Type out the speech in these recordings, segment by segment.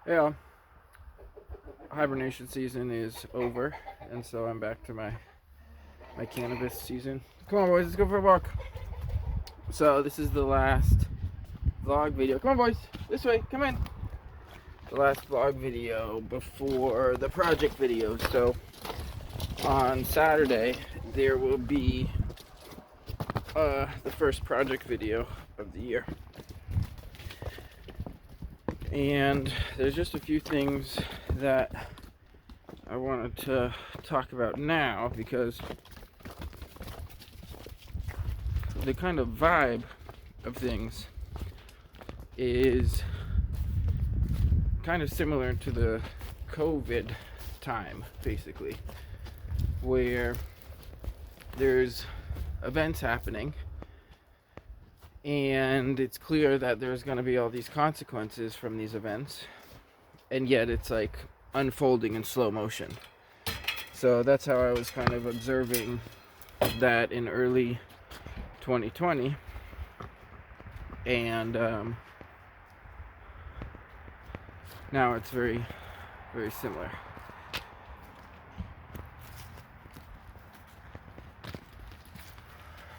Yeah, hibernation season is over, and so I'm back to my cannabis season. Come on, boys, let's go for a walk. So this is the last vlog video. Come on, boys, this way. Come in. The last vlog video before the project video. So on Saturday there will be the first project video of the year. And there's just a few things that I wanted to talk about now, because the kind of vibe of things is kind of similar to the COVID time, basically, where there's events happening and it's clear that there's going to be all these consequences from these events, and yet it's like unfolding in slow motion. So that's how I was kind of observing that in early 2020, and now it's very, very similar.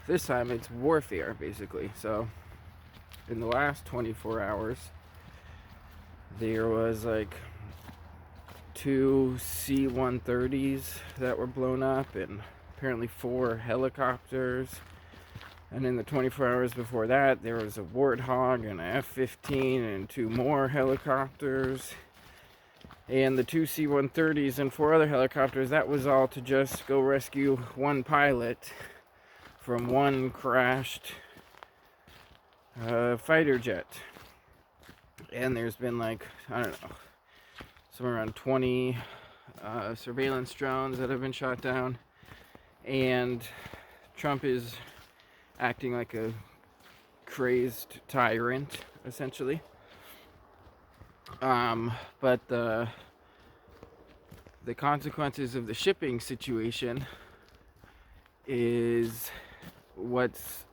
This time it's warfare, basically. So in the last 24 hours there was like 2 C-130s that were blown up, and apparently 4 helicopters. And in the 24 hours before that, there was a Warthog and a F-15 and 2 more helicopters. And the 2 C-130s and 4 other helicopters, that was all to just go rescue one pilot from one crashed fighter jet. And there's been like, I don't know, somewhere around 20 surveillance drones that have been shot down. And Trump is acting like a crazed tyrant, essentially. But the consequences of the shipping situation is what's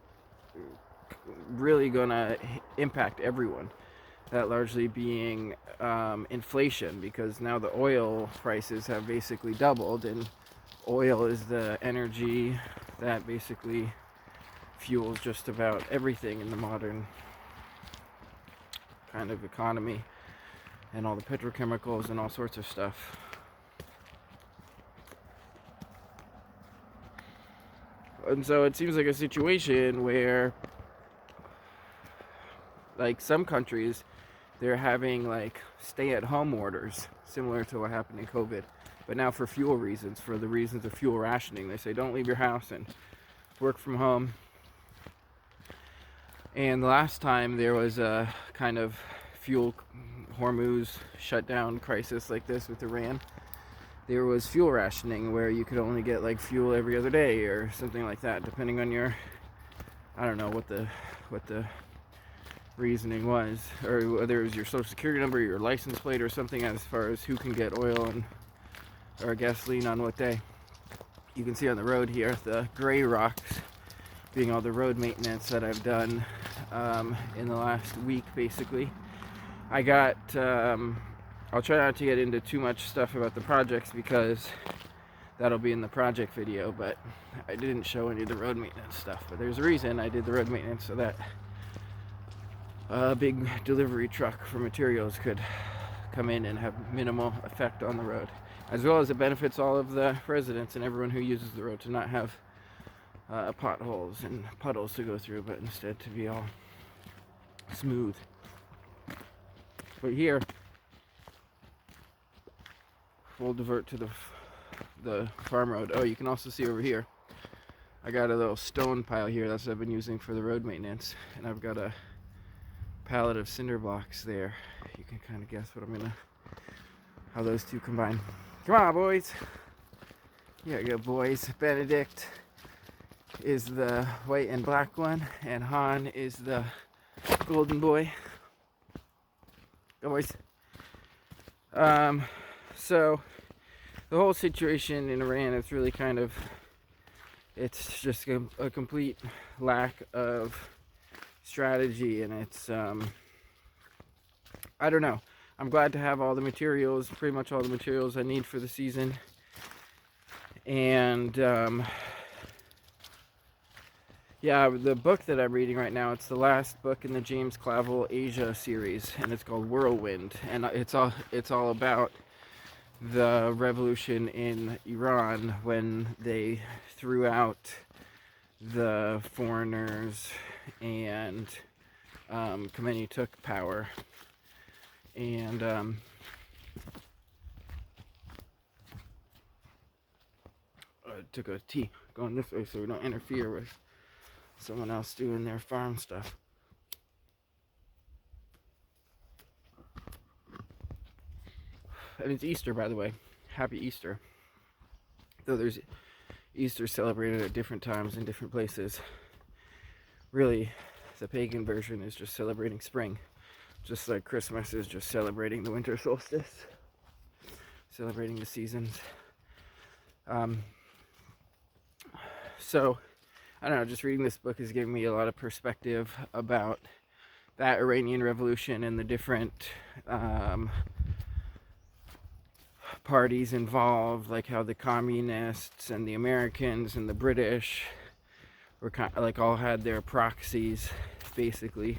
really gonna impact everyone. That largely being inflation, because now the oil prices have basically doubled, and oil is the energy that basically fuels just about everything in the modern kind of economy, and all the petrochemicals and all sorts of stuff. And so it seems like a situation where, like, some countries, they're having like stay-at-home orders similar to what happened in COVID, but now for fuel reasons, for the reasons of fuel rationing. They say don't leave your house and work from home. And the last time there was a kind of fuel Hormuz shutdown crisis like this with Iran, there was fuel rationing where you could only get like fuel every other day or something like that, depending on your, I don't know what the reasoning was, or whether it was your social security number, your license plate, or something, as far as who can get oil and or gasoline on what day. You can see on the road here the gray rocks being all the road maintenance that I've done in the last week, basically. I got I'll try not to get into too much stuff about the projects because that'll be in the project video, but I didn't show any of the road maintenance stuff. But there's a reason I did the road maintenance, so that a big delivery truck for materials could come in and have minimal effect on the road, as well as it benefits all of the residents and everyone who uses the road to not have potholes and puddles to go through, but instead to be all smooth. But here we'll divert to the farm road. Oh, you can also see over here I got a little stone pile here. That's what I've been using for the road maintenance, and I've got a pallet of cinder blocks there. You can kind of guess how those two combine. Come on, boys. Yeah, good boys. Benedict is the white and black one, and Han is the golden boy. Go, boys. So the whole situation in Iran is really kind of, it's just a complete lack of strategy, and it's I don't know. I'm glad to have all the materials, pretty much all the materials I need for the season. And yeah, the book that I'm reading right now, it's the last book in the James Clavell Asia series, and it's called Whirlwind, and it's all about the revolution in Iran when they threw out the foreigners and Khomeini took power. And I took a tea going this way so we don't interfere with someone else doing their farm stuff. And it's Easter, by the way. Happy Easter. Though there's Easter celebrated at different times in different places. Really, the pagan version is just celebrating spring. Just like Christmas is just celebrating the winter solstice. Celebrating the seasons. So, I don't know, just reading this book is giving me a lot of perspective about that Iranian Revolution and the different parties involved, like how the communists and the Americans and the British were kind of, like, all had their proxies, basically,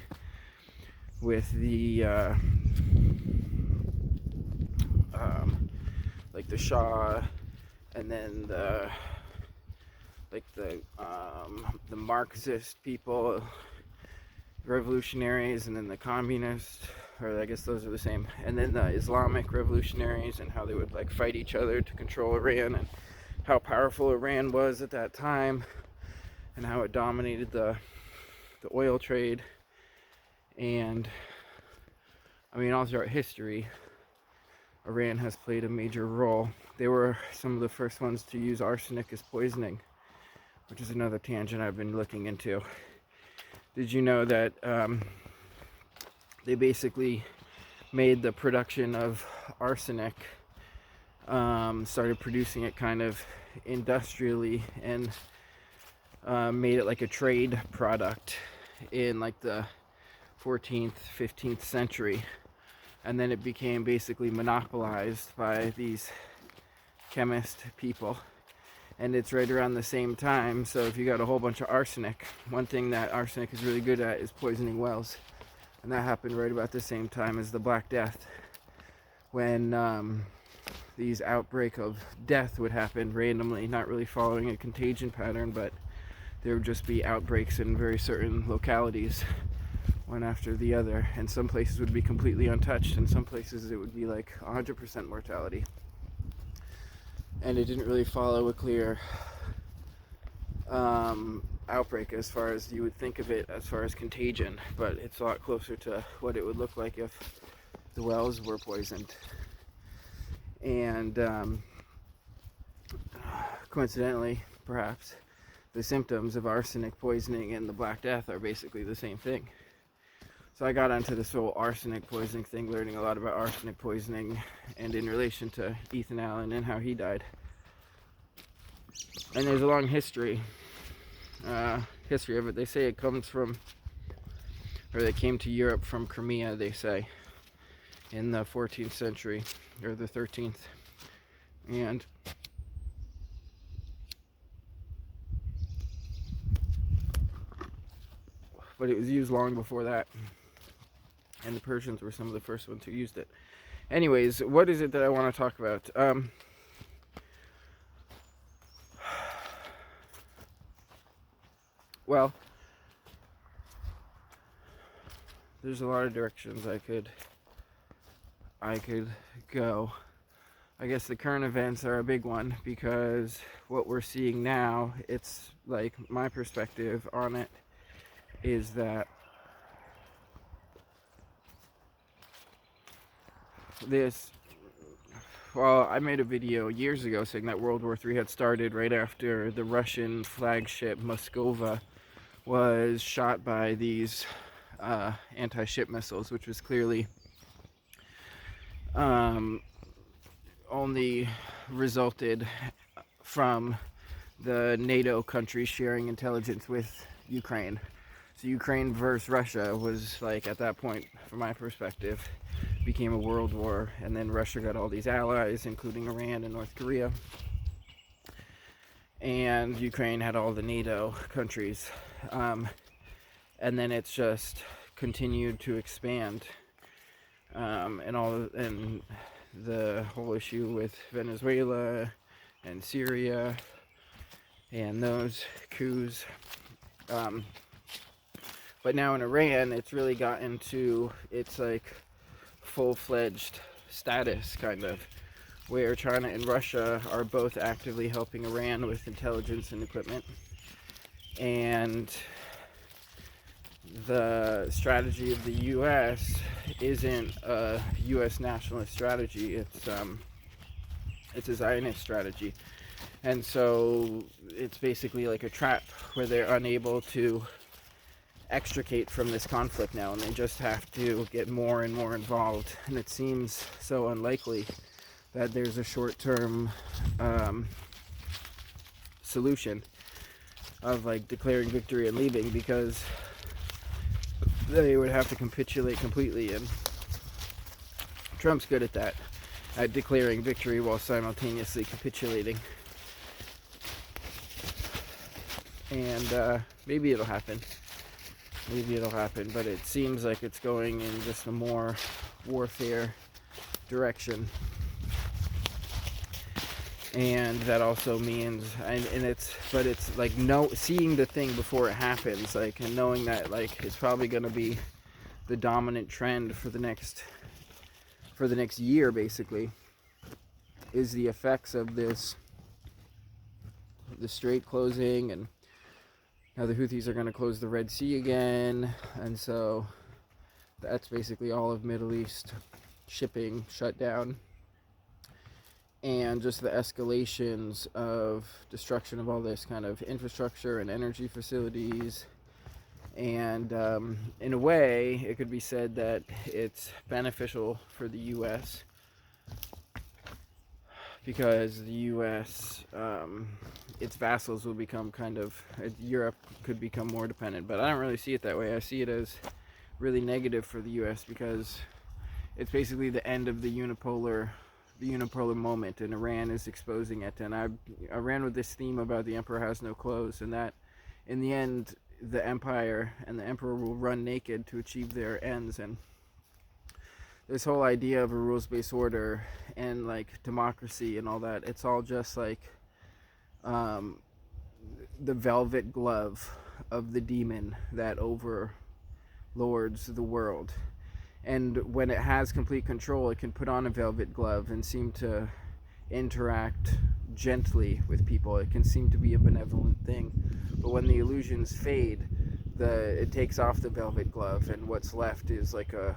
with the like the Shah, and then the Marxist people, revolutionaries, and then the communists, or I guess those are the same, and then the Islamic revolutionaries, and how they would like fight each other to control Iran, and how powerful Iran was at that time, and how it dominated the oil trade. And I mean, all throughout history, Iran has played a major role. They were some of the first ones to use arsenic as poisoning, which is another tangent I've been looking into. Did you know that they basically made the production of arsenic, started producing it kind of industrially, and made it like a trade product in like the 14th, 15th century. And then it became basically monopolized by these chemist people. And it's right around the same time. So if you got a whole bunch of arsenic, one thing that arsenic is really good at is poisoning wells. And that happened right about the same time as the Black Death, when these outbreak of death would happen randomly, not really following a contagion pattern, but there would just be outbreaks in very certain localities, one after the other. And some places would be completely untouched, and some places it would be like 100% mortality. And it didn't really follow a clear outbreak as far as you would think of it as far as contagion, but it's a lot closer to what it would look like if the wells were poisoned. And coincidentally, perhaps, the symptoms of arsenic poisoning and the Black Death are basically the same thing. So I got onto this whole arsenic poisoning thing, learning a lot about arsenic poisoning and in relation to Ethan Allen and how he died. And there's a long history of it. They say it comes from, or they came to Europe from Crimea, they say, in the 14th century, or the 13th. But it was used long before that. And the Persians were some of the first ones who used it. Anyways, what is it that I want to talk about? Well, there's a lot of directions I could go. I guess the current events are a big one, because what we're seeing now, it's like my perspective on it is that I made a video years ago saying that World War III had started right after the Russian flagship Moskova was shot by these anti-ship missiles, which was clearly only resulted from the NATO countries sharing intelligence with Ukraine. So Ukraine versus Russia was, like, at that point, from my perspective, became a world war, and then Russia got all these allies, including Iran and North Korea, and Ukraine had all the NATO countries, and then it's just continued to expand, and the whole issue with Venezuela and Syria and those coups. But now in Iran, it's really gotten to its like full-fledged status, kind of, where China and Russia are both actively helping Iran with intelligence and equipment. And the strategy of the U.S. isn't a U.S. nationalist strategy. It's a Zionist strategy. And so it's basically like a trap where they're unable to extricate from this conflict now, and they just have to get more and more involved. And it seems so unlikely that there's a short-term solution of like declaring victory and leaving, because they would have to capitulate completely, and Trump's good at that, at declaring victory while simultaneously capitulating. And maybe it'll happen, but it seems like it's going in just a more warfare direction. And that also means, it's like seeing the thing before it happens, like, and knowing that like it's probably going to be the dominant trend for the next year, basically, is the effects of the strait closing, and how the Houthis are going to close the Red Sea again, and so that's basically all of Middle East shipping shut down. And just the escalations of destruction of all this kind of infrastructure and energy facilities. And in a way, it could be said that it's beneficial for the U.S. because the U.S., its vassals will become Europe could become more dependent. But I don't really see it that way. I see it as really negative for the U.S. because it's basically the end of the unipolar moment, and Iran is exposing it. And I ran with this theme about the emperor has no clothes, and that in the end the empire and the emperor will run naked to achieve their ends. And this whole idea of a rules-based order and like democracy and all that, it's all just like the velvet glove of the demon that overlords the world. And when it has complete control, it can put on a velvet glove and seem to interact gently with people. It can seem to be a benevolent thing. But when the illusions fade, it takes off the velvet glove, and what's left is like a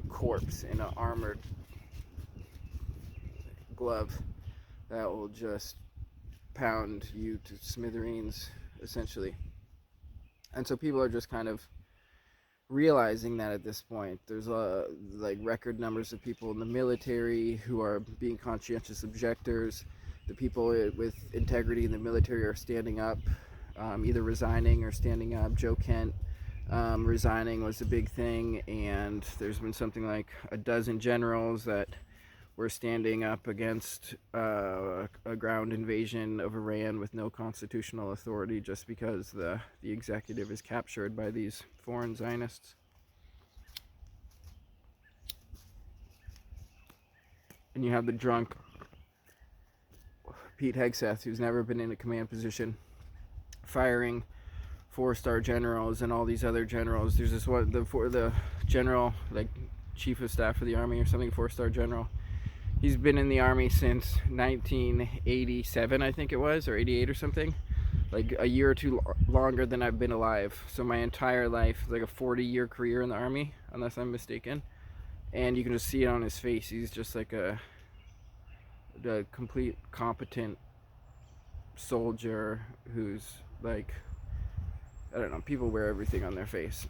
corpse in an armored glove that will just pound you to smithereens, essentially. And so people are just kind of realizing that at this point. There's like record numbers of people in the military who are being conscientious objectors. The people with integrity in the military are standing up, either resigning or standing up. Joe Kent resigning was a big thing, and there's been something like a dozen generals that were standing up against a ground invasion of Iran with no constitutional authority, just because the executive is captured by these foreign Zionists. And you have the drunk Pete Hegseth, who's never been in a command position, firing 4-star generals and all these other generals. There's this one, the general, like chief of staff of the army or something, 4-star general. He's been in the army since 1987, I think it was, or 88 or something. Like a year or two longer than I've been alive. So my entire life, like a 40-year career in the army, unless I'm mistaken. And you can just see it on his face. He's just like a complete competent soldier who's like, I don't know, people wear everything on their face.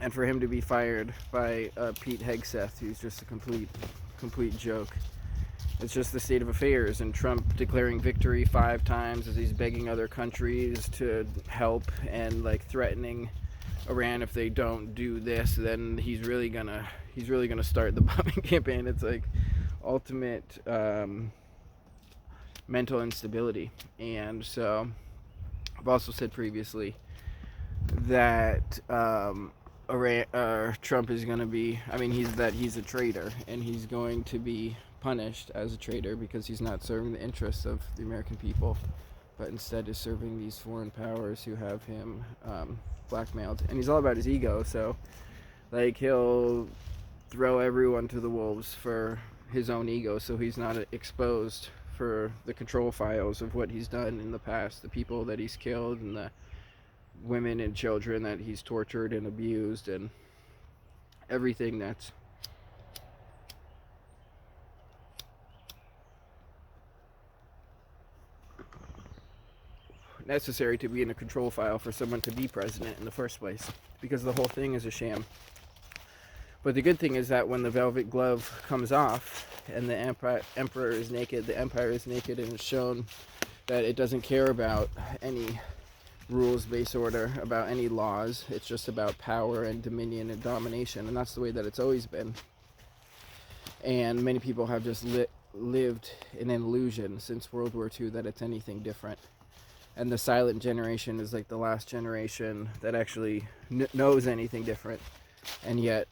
And for him to be fired by Pete Hegseth, who's just a complete joke. It's just the state of affairs, and Trump declaring victory 5 times as he's begging other countries to help, and like threatening Iran if they don't do this, then he's he's really going to start the bombing campaign. It's like ultimate mental instability. And so I've also said previously that Trump is going to be, I mean, he's a traitor, and he's going to be punished as a traitor because he's not serving the interests of the American people, but instead is serving these foreign powers who have him blackmailed. And he's all about his ego, so like he'll throw everyone to the wolves for his own ego, so he's not exposed for the control files of what he's done in the past, the people that he's killed, and the women and children that he's tortured and abused, and everything that's necessary to be in a control file for someone to be president in the first place, because the whole thing is a sham. But the good thing is that when the velvet glove comes off and the emperor is naked, the empire is naked, and it's shown that it doesn't care about any rules-based order, about any laws. It's just about power and dominion and domination, and that's the way that it's always been. And many people have just lived in an illusion since World War II that it's anything different. And the silent generation is like the last generation that actually knows anything different. And yet,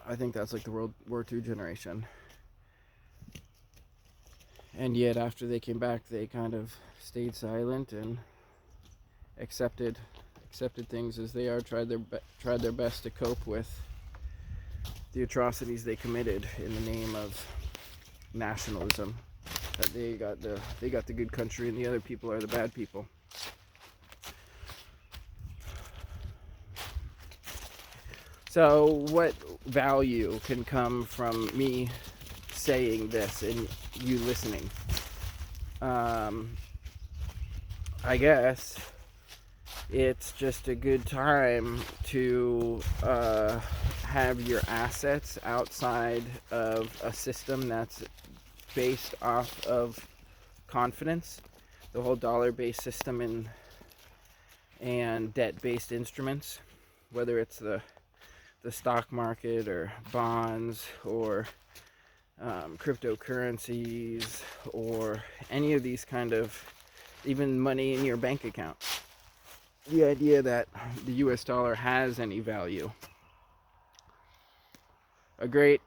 I think that's like the World War II generation. And yet, after they came back, they kind of stayed silent and accepted things as they are, tried their best to cope with the atrocities they committed in the name of nationalism. That they got the good country and the other people are the bad people. So what value can come from me saying this and you listening? I guess it's just a good time to have your assets outside of a system that's based off of confidence. The whole dollar-based system and debt-based instruments, whether it's the stock market or bonds or cryptocurrencies or any of these kind of, even money in your bank account. The idea that the US dollar has any value. A great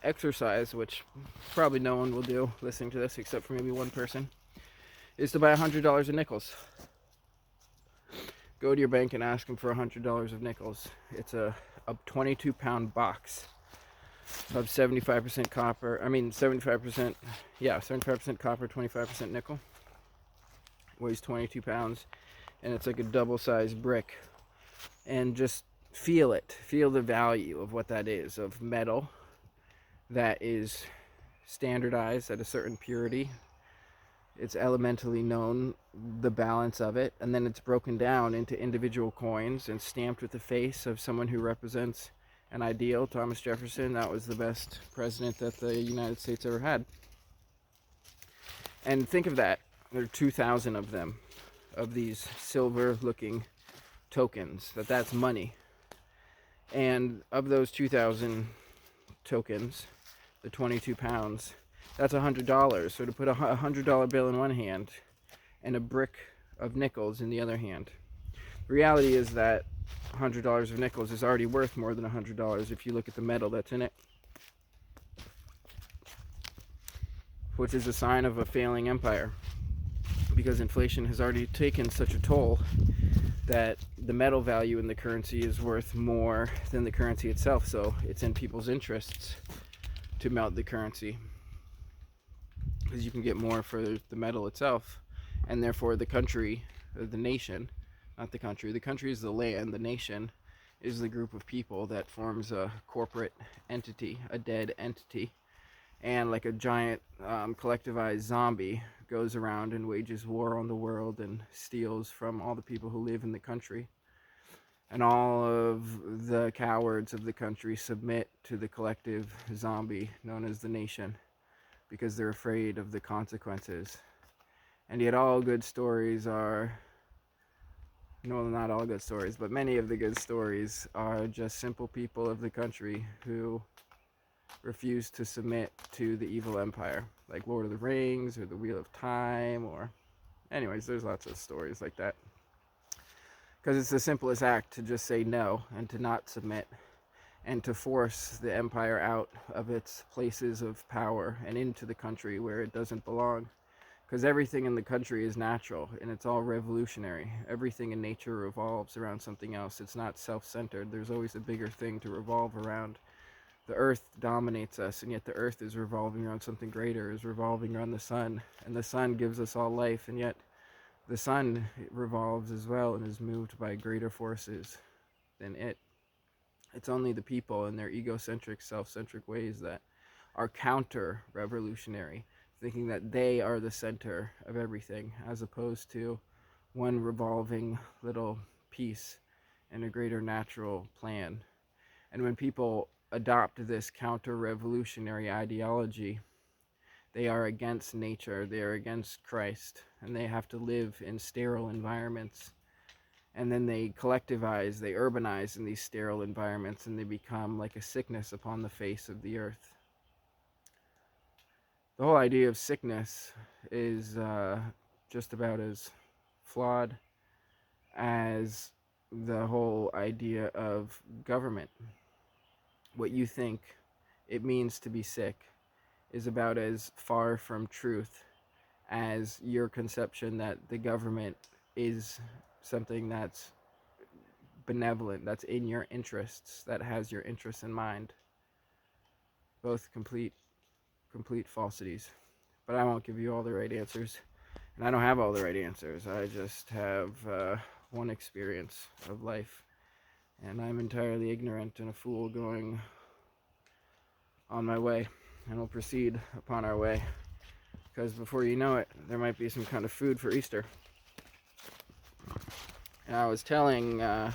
exercise, which probably no one will do listening to this except for maybe one person, is to buy $100 of nickels. Go to your bank and ask them for $100 of nickels. It's a 22-pound box of 75% copper. 75% copper, 25% nickel. Weighs 22 pounds, and it's like a double-sized brick. And just feel it. Feel the value of what that is, of metal that is standardized at a certain purity. It's elementally known, the balance of it, and then it's broken down into individual coins and stamped with the face of someone who represents an ideal. Thomas Jefferson, that was the best president that the United States ever had. And think of that. There are 2,000 of them, of these silver-looking tokens. That's money. And of those 2,000 tokens, the 22 pounds, that's $100. So to put a $100 bill in one hand and a brick of nickels in the other hand. The reality is that $100 of nickels is already worth more than $100 if you look at the metal that's in it, which is a sign of a failing empire, because inflation has already taken such a toll that the metal value in the currency is worth more than the currency itself. So it's in people's interests to melt the currency, because you can get more for the metal itself, and therefore the country, or the nation, not the country. The country is the land. The nation is the group of people that forms a corporate entity, a dead entity, and like a giant collectivized zombie goes around and wages war on the world and steals from all the people who live in the country. And all of the cowards of the country submit to the collective zombie known as the nation, because they're afraid of the consequences. And yet all good stories are no, not all good stories, but many of the good stories are just simple people of the country who refuse to submit to the evil empire, like Lord of the Rings or the Wheel of Time, or anyways, there's lots of stories like that. Because it's the simplest act to just say no and to not submit and to force the empire out of its places of power and into the country where it doesn't belong. Because everything in the country is natural and it's all revolutionary. Everything in nature revolves around something else. It's not self-centered. There's always a bigger thing to revolve around. The earth dominates us, and yet the earth is revolving around something greater, is revolving around the sun. And the sun gives us all life, and yet the sun revolves as well and is moved by greater forces than it. It's only the people in their egocentric, self-centric ways that are counter-revolutionary, thinking that they are the center of everything, as opposed to one revolving little piece in a greater natural plan. And when people adopt this counter-revolutionary ideology, they are against nature, they are against Christ, and they have to live in sterile environments. And then they collectivize, they urbanize in these sterile environments, and they become like a sickness upon the face of the earth. The whole idea of sickness is just about as flawed as the whole idea of government. What you think it means to be sick is about as far from truth as your conception that the government is something that's benevolent, that's in your interests, that has your interests in mind. Both complete falsities. But I won't give you all the right answers. And I don't have all the right answers. I just have one experience of life. And I'm entirely ignorant and a fool going on my way. And we'll proceed upon our way. Because before you know it, there might be some kind of food for Easter. And I was telling I'm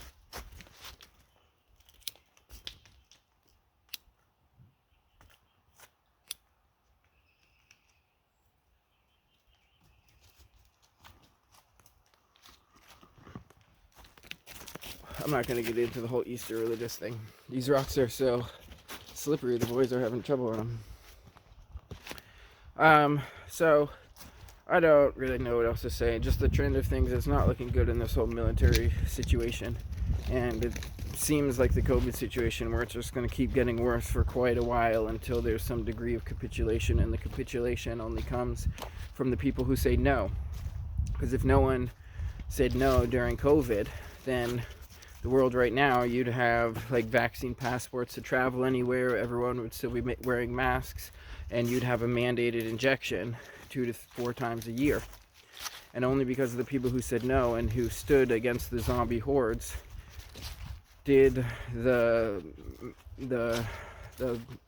not going to get into the whole Easter religious thing. These rocks are so slippery, the boys are having trouble on them. So I don't really know what else to say. Just the trend of things is not looking good in this whole military situation. And it seems like the COVID situation where it's just going to keep getting worse for quite a while until there's some degree of capitulation. And the capitulation only comes from the people who say no. Because if no one said no during COVID, then the world right now, you'd have like vaccine passports to travel anywhere. Everyone would still be wearing masks. And you'd have a mandated injection 2 to 4 times a year. And only because of the people who said no and who stood against the zombie hordes did the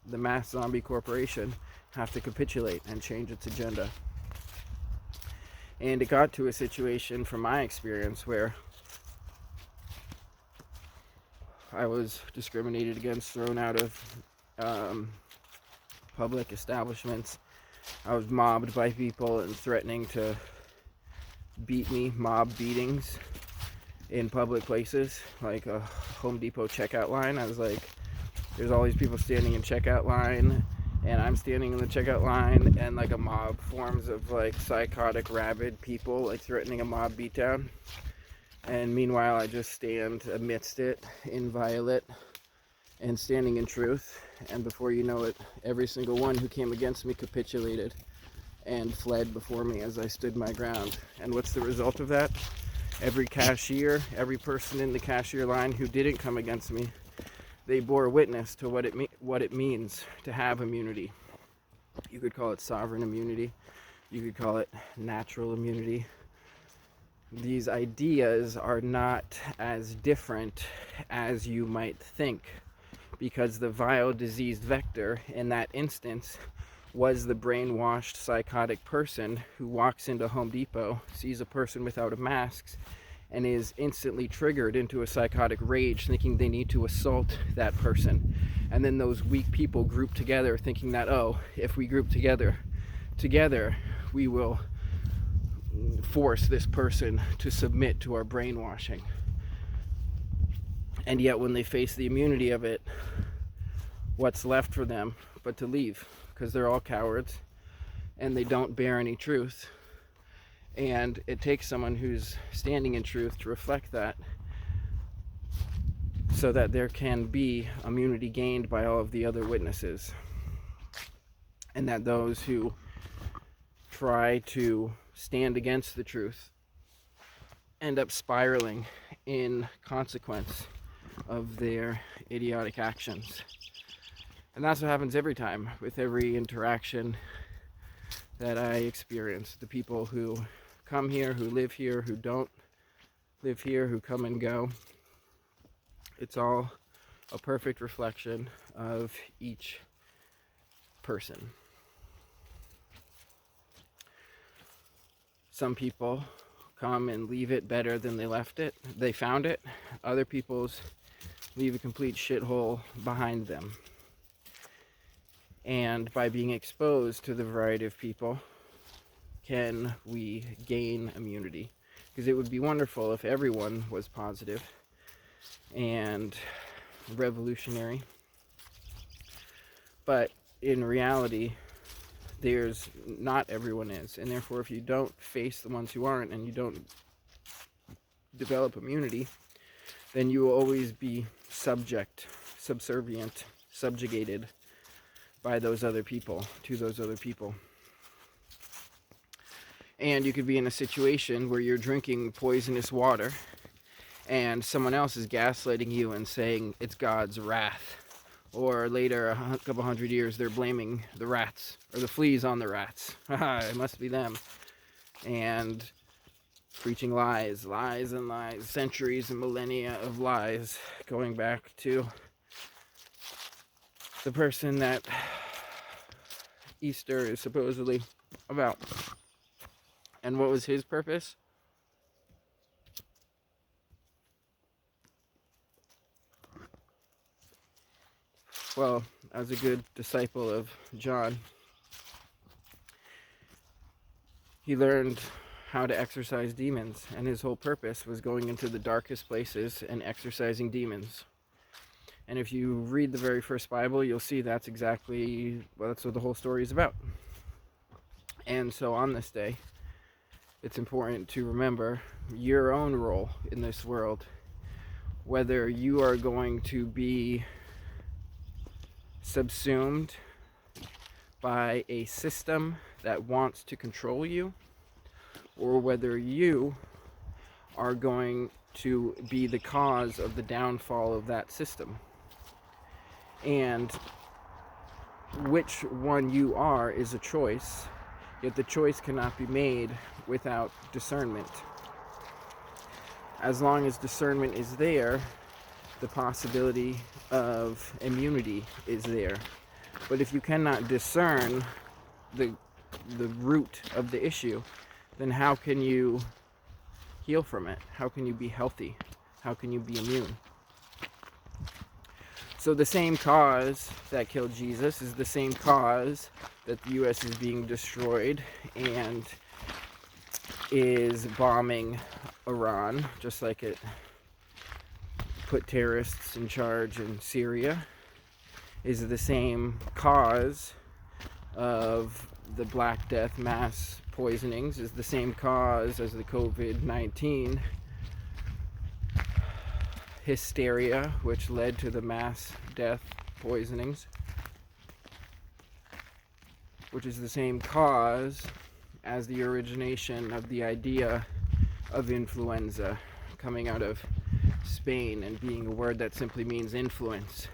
mass zombie corporation have to capitulate and change its agenda. And it got to a situation, from my experience, where I was discriminated against, thrown out of public establishments. I was mobbed by people and threatening to beat me, mob beatings in public places, like a Home Depot checkout line. I was like, there's all these people standing in checkout line, and I'm standing in the checkout line, and like a mob forms of like psychotic, rabid people, like threatening a mob beatdown. And meanwhile, I just stand amidst it, inviolate, and standing in truth. And before you know it, every single one who came against me capitulated and fled before me as I stood my ground. And what's the result of that? Every cashier, every person in the cashier line who didn't come against me, they bore witness to what it means to have immunity. You could call it sovereign immunity. You could call it natural immunity. These ideas are not as different as you might think, because the vile diseased vector in that instance was the brainwashed psychotic person who walks into Home Depot, sees a person without a mask, and is instantly triggered into a psychotic rage, thinking they need to assault that person. And then those weak people group together, thinking that, oh, if we group together, we will force this person to submit to our brainwashing. And yet when they face the immunity of it, what's left for them but to leave? Because they're all cowards and they don't bear any truth. And it takes someone who's standing in truth to reflect that, so that there can be immunity gained by all of the other witnesses. And that those who try to stand against the truth end up spiraling in consequence of their idiotic actions. And that's what happens every time, with every interaction that I experience. The people who come here, who live here, who don't live here, who come and go. It's all a perfect reflection of each person. Some people come and leave it better than they found it. Other people's leave a complete shithole behind them. And by being exposed to the variety of people, can we gain immunity? Because it would be wonderful if everyone was positive and revolutionary. But in reality, not everyone is. And therefore, if you don't face the ones who aren't, and you don't develop immunity, then you will always be subservient, subjugated by those other people, to those other people. And you could be in a situation where you're drinking poisonous water and someone else is gaslighting you and saying it's God's wrath. Or later, a couple hundred years, they're blaming the rats or the fleas on the rats. It must be them. And preaching lies, lies and lies, centuries and millennia of lies, going back to the person that Easter is supposedly about. And what was his purpose? Well, as a good disciple of John, he learned how to exorcise demons, and his whole purpose was going into the darkest places and exorcising demons. And if you read the very first Bible, you'll see that's what the whole story is about. And so on this day, it's important to remember your own role in this world, whether you are going to be subsumed by a system that wants to control you, or whether you are going to be the cause of the downfall of that system. And which one you are is a choice, yet the choice cannot be made without discernment. As long as discernment is there, the possibility of immunity is there. But if you cannot discern the root of the issue, then how can you heal from it? How can you be healthy? How can you be immune? So the same cause that killed Jesus is the same cause that the U.S. is being destroyed and is bombing Iran, just like it put terrorists in charge in Syria, is the same cause of the Black Death mass poisonings, is the same cause as the COVID-19 hysteria, which led to the mass death poisonings, which is the same cause as the origination of the idea of influenza coming out of Spain and being a word that simply means influence,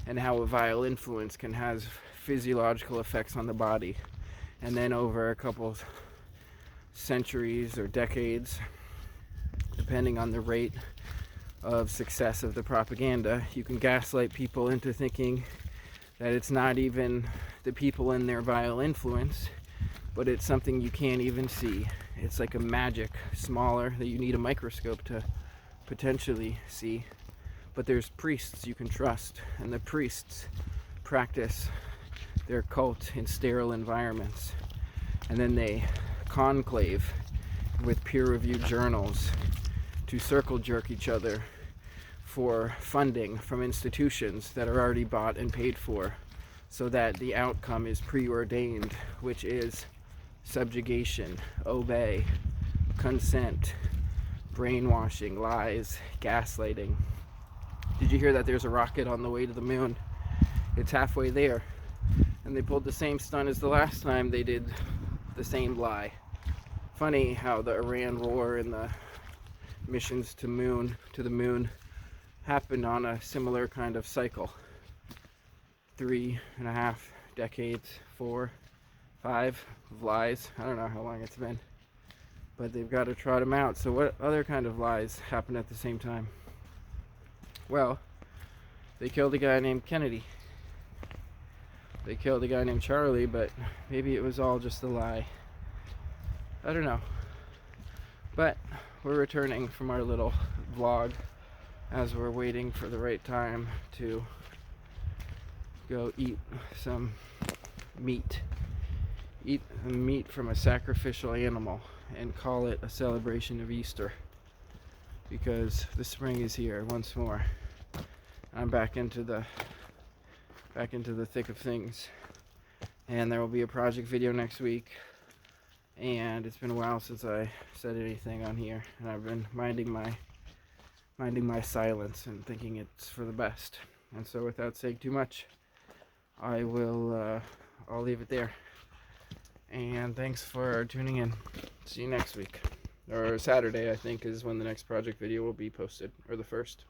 and how a vile influence can have physiological effects on the body. And then over a couple centuries or decades, depending on the rate of success of the propaganda, you can gaslight people into thinking that it's not even the people in their vile influence, but it's something you can't even see. It's like a magic, smaller, that you need a microscope to potentially see. But there's priests you can trust, and the priests practice their cult in sterile environments, and then they conclave with peer-reviewed journals to circle jerk each other for funding from institutions that are already bought and paid for, so that the outcome is preordained, which is subjugation, obey, consent, brainwashing, lies, gaslighting. Did you hear that there's a rocket on the way to the moon? It's halfway there, and they pulled the same stunt as the last time they did the same lie. Funny how the Iran war and the missions to the moon happened on a similar kind of cycle. 3.5 decades, 4, 5 of lies. I don't know how long it's been, but they've got to trot them out. So what other kind of lies happen at the same time? Well, they killed a guy named Kennedy. They killed a guy named Charlie, but maybe it was all just a lie. I don't know. But we're returning from our little vlog as we're waiting for the right time to go eat some meat. Eat meat from a sacrificial animal and call it a celebration of Easter, because the spring is here once more. I'm back into the thick of things, and there will be a project video next week. And it's been a while since I said anything on here, and I've been minding my silence and thinking it's for the best. And so, without saying too much, I'll leave it there. And thanks for tuning in. See you next week, or Saturday, I think, is when the next project video will be posted, or the first.